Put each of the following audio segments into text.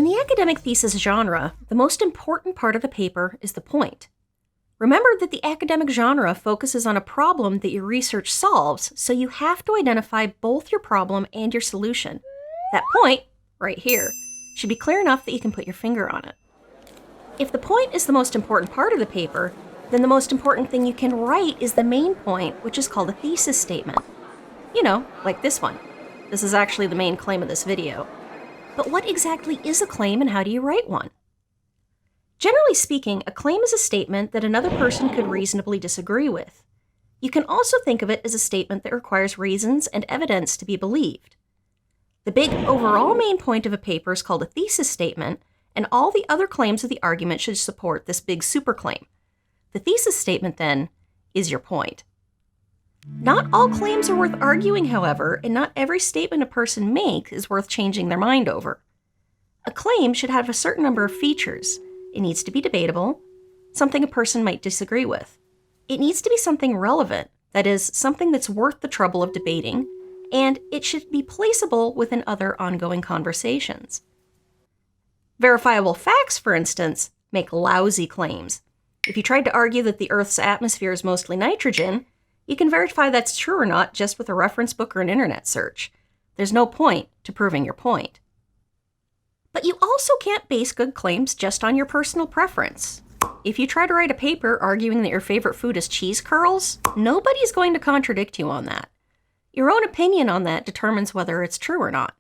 In the academic thesis genre, the most important part of a paper is the point. Remember that the academic genre focuses on a problem that your research solves, so you have to identify both your problem and your solution. That point, right here, should be clear enough that you can put your finger on it. If the point is the most important part of the paper, then the most important thing you can write is the main point, which is called a thesis statement. You know, like this one. This is actually the main claim of this video. But what exactly is a claim and how do you write one? Generally speaking, a claim is a statement that another person could reasonably disagree with. You can also think of it as a statement that requires reasons and evidence to be believed. The big overall main point of a paper is called a thesis statement, and all the other claims of the argument should support this big superclaim. The thesis statement, then, is your point. Not all claims are worth arguing, however, and not every statement a person makes is worth changing their mind over. A claim should have a certain number of features. It needs to be debatable, something a person might disagree with. It needs to be something relevant, that is, something that's worth the trouble of debating, and it should be placeable within other ongoing conversations. Verifiable facts, for instance, make lousy claims. If you tried to argue that the Earth's atmosphere is mostly nitrogen, you can verify that's true or not just with a reference book or an internet search. There's no point to proving your point. But you also can't base good claims just on your personal preference. If you try to write a paper arguing that your favorite food is cheese curls, nobody's going to contradict you on that. Your own opinion on that determines whether it's true or not.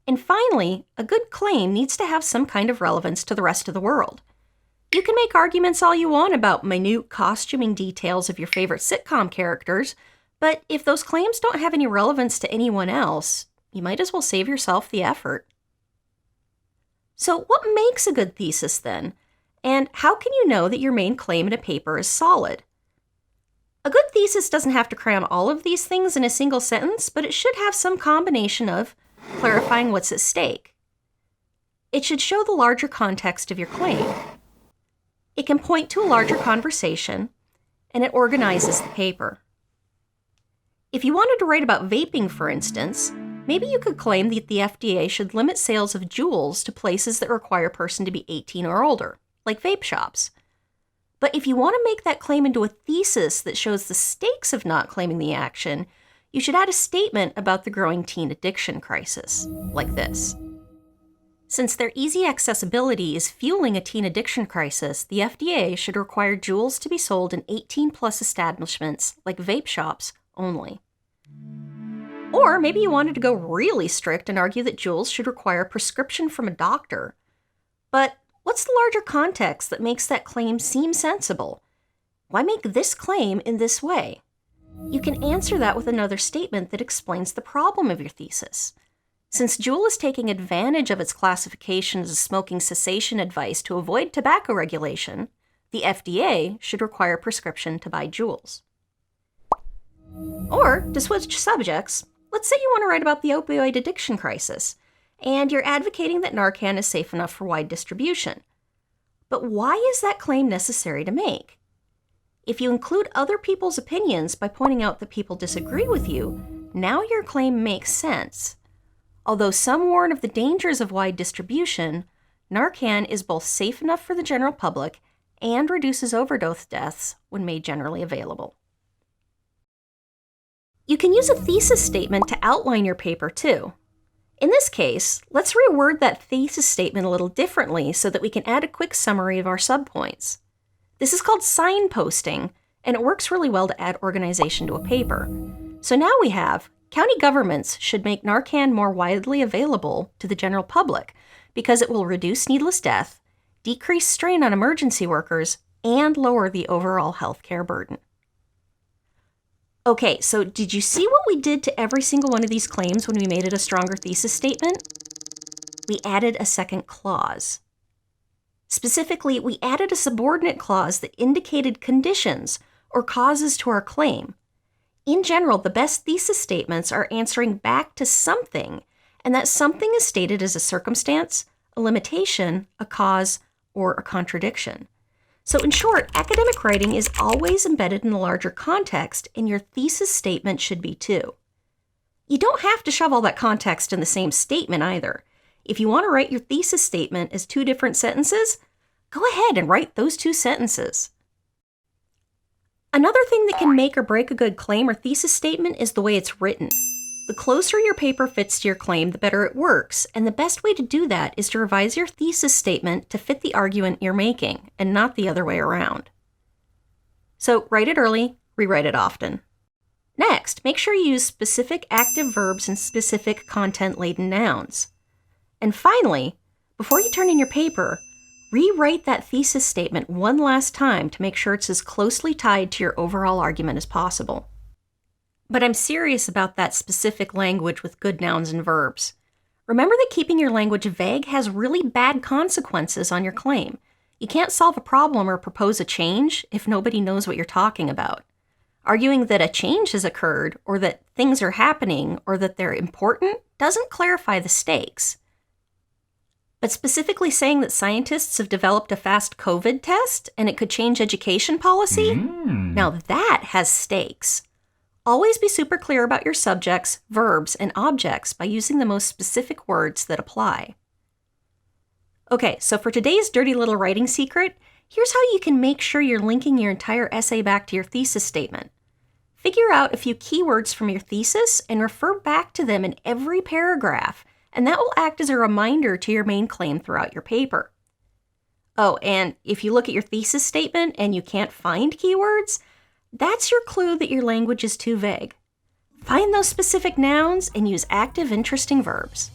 And finally, a good claim needs to have some kind of relevance to the rest of the world. You can make arguments all you want about minute costuming details of your favorite sitcom characters, but if those claims don't have any relevance to anyone else, you might as well save yourself the effort. So what makes a good thesis then? And how can you know that your main claim in a paper is solid? A good thesis doesn't have to cram all of these things in a single sentence, but it should have some combination of clarifying what's at stake. It should show the larger context of your claim. It can point to a larger conversation, and it organizes the paper. If you wanted to write about vaping, for instance, maybe you could claim that the FDA should limit sales of Juuls to places that require a person to be 18 or older, like vape shops. But if you want to make that claim into a thesis that shows the stakes of not claiming the action, you should add a statement about the growing teen addiction crisis, like this. Since their easy accessibility is fueling a teen addiction crisis, the FDA should require Juuls to be sold in 18-plus establishments, like vape shops, only. Or maybe you wanted to go really strict and argue that Juuls should require a prescription from a doctor. But what's the larger context that makes that claim seem sensible? Why make this claim in this way? You can answer that with another statement that explains the problem of your thesis. Since Juul is taking advantage of its classification as a smoking cessation advice to avoid tobacco regulation, the FDA should require a prescription to buy Juuls. Or, to switch subjects, let's say you want to write about the opioid addiction crisis, and you're advocating that Narcan is safe enough for wide distribution. But why is that claim necessary to make? If you include other people's opinions by pointing out that people disagree with you, now your claim makes sense. Although some warn of the dangers of wide distribution, Narcan is both safe enough for the general public and reduces overdose deaths when made generally available. You can use a thesis statement to outline your paper too. In this case, let's reword that thesis statement a little differently so that we can add a quick summary of our subpoints. This is called signposting, and it works really well to add organization to a paper. So now we have, county governments should make Narcan more widely available to the general public because it will reduce needless death, decrease strain on emergency workers, and lower the overall healthcare burden. Okay, so did you see what we did to every single one of these claims when we made it a stronger thesis statement? We added a second clause. Specifically, we added a subordinate clause that indicated conditions or causes to our claim. In general, the best thesis statements are answering back to something, and that something is stated as a circumstance, a limitation, a cause, or a contradiction. So in short, academic writing is always embedded in a larger context, and your thesis statement should be too. You don't have to shove all that context in the same statement either. If you want to write your thesis statement as 2 different sentences, go ahead and write those 2 sentences. Another thing that can make or break a good claim or thesis statement is the way it's written. The closer your paper fits to your claim, the better it works, and the best way to do that is to revise your thesis statement to fit the argument you're making, and not the other way around. So write it early, rewrite it often. Next, make sure you use specific active verbs and specific content-laden nouns. And finally, before you turn in your paper, rewrite that thesis statement one last time to make sure it's as closely tied to your overall argument as possible. But I'm serious about that specific language with good nouns and verbs. Remember that keeping your language vague has really bad consequences on your claim. You can't solve a problem or propose a change if nobody knows what you're talking about. Arguing that a change has occurred, or that things are happening, or that they're important doesn't clarify the stakes. But specifically saying that scientists have developed a fast COVID test and it could change education policy, now that has stakes. Always be super clear about your subjects, verbs, and objects by using the most specific words that apply. Okay, so for today's dirty little writing secret, here's how you can make sure you're linking your entire essay back to your thesis statement. Figure out a few keywords from your thesis and refer back to them in every paragraph, and that will act as a reminder to your main claim throughout your paper. Oh, and if you look at your thesis statement and you can't find keywords, that's your clue that your language is too vague. Find those specific nouns and use active, interesting verbs.